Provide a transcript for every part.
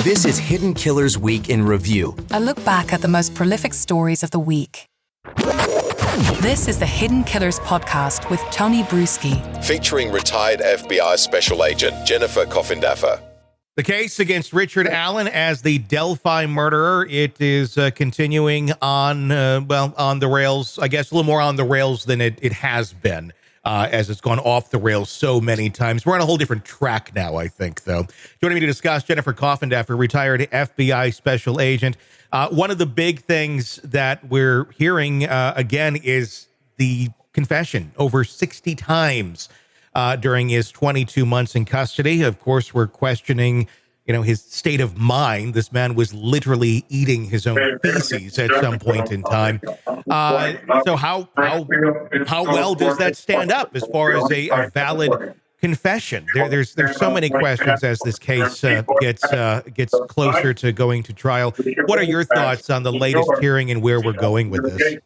This is Hidden Killers Week in Review. A look back at the most prolific stories of the week. This is the Hidden Killers podcast with Tony Brueski. Featuring retired FBI Special Agent Jennifer Coffindaffer. The case against Richard Allen as the Delphi murderer, it is continuing on, on the rails, I guess a little more on the rails than it has been, as it's gone off the rails so many times. We're on a whole different track now, I think, though. Joining me to discuss, Jennifer Coffindaffer, retired FBI Special Agent. One of the big things that we're hearing, again, is the confession over 60 times during his 22 months in custody. Of course, we're questioning, his state of mind. This man was literally eating his own feces at some point in time. So how well does that stand up as far as a valid confession? There's so many questions as this case gets closer to going to trial. What are your thoughts on the latest hearing and where we're going with this?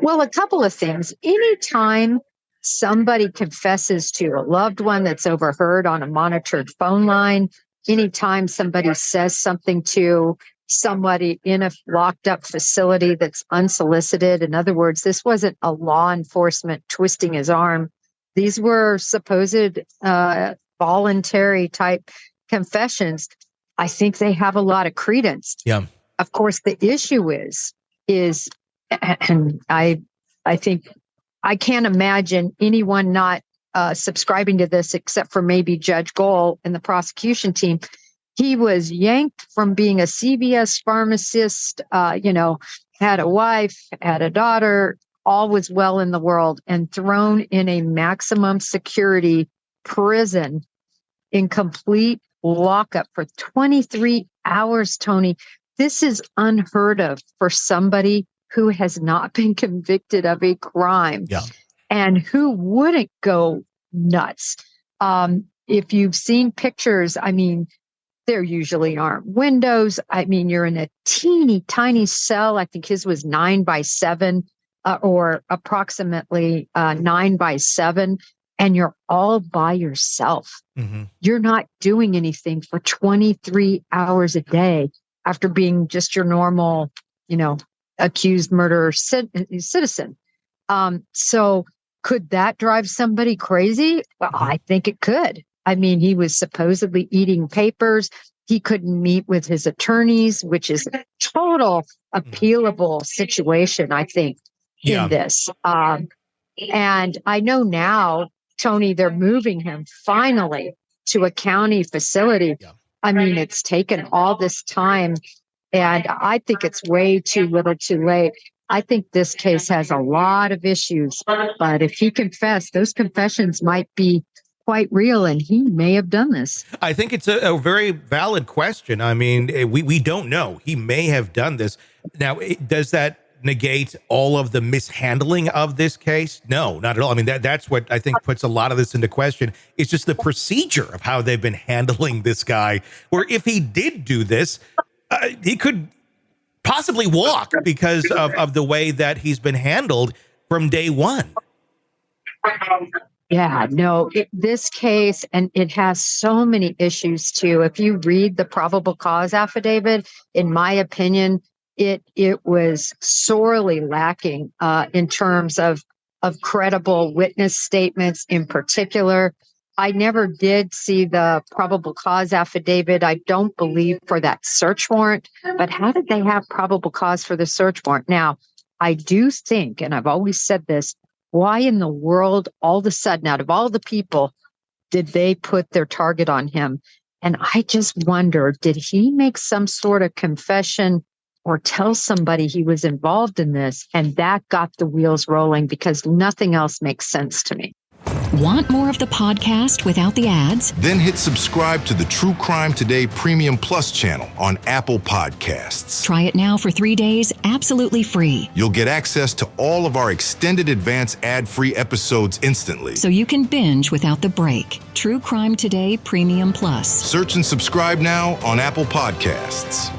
Well, a couple of things. Anytime somebody confesses to a loved one that's overheard on a monitored phone line, anytime somebody says something to somebody in a locked up facility that's unsolicited, in other words, this wasn't a law enforcement twisting his arm. These were supposed voluntary type confessions. I think they have a lot of credence. Yeah. Of course, the issue is, and I think I can't imagine anyone not subscribing to this except for maybe Judge Gohl and the prosecution team. He was yanked from being a CVS pharmacist, had a wife, had a daughter, all was well in the world, and thrown in a maximum security prison in complete lockup for 23 hours, Tony. This is unheard of for somebody who has not been convicted of a crime, and who wouldn't go nuts. If you've seen pictures, there usually aren't windows. You're in a teeny tiny cell. I think his was 9x7, or approximately 9x7, and you're all by yourself. Mm-hmm. You're not doing anything for 23 hours a day after being just your normal, accused murderer citizen. So could that drive somebody crazy? Well, I think it could. He was supposedly eating papers. He couldn't meet with his attorneys, which is a total appealable situation, I think, in this. And I know now, Tony, they're moving him finally to a county facility. Yeah. It's taken all this time. And I think it's way too little too late. I think this case has a lot of issues, but if he confessed, those confessions might be quite real, and he may have done this. I think it's a very valid question. We don't know. He may have done this. Now, does that negate all of the mishandling of this case? No, not at all. That's what I think puts a lot of this into question. It's just the procedure of how they've been handling this guy, where if he did do this, he could possibly walk because of the way that he's been handled from day one. Yeah, no, this case, and it has so many issues too. If you read the probable cause affidavit, in my opinion, it was sorely lacking in terms of credible witness statements in particular. I never did see the probable cause affidavit, I don't believe, for that search warrant. But how did they have probable cause for the search warrant? Now, I do think, and I've always said this, why in the world, all of a sudden, out of all the people, did they put their target on him? And I just wonder, did he make some sort of confession or tell somebody he was involved in this? And that got the wheels rolling, because nothing else makes sense to me. Want more of the podcast without the ads? Then hit subscribe to the True Crime Today Premium Plus channel on Apple Podcasts. Try it now for 3 days, absolutely free. You'll get access to all of our extended advance ad-free episodes instantly, so you can binge without the break. True Crime Today Premium Plus. Search and subscribe now on Apple Podcasts.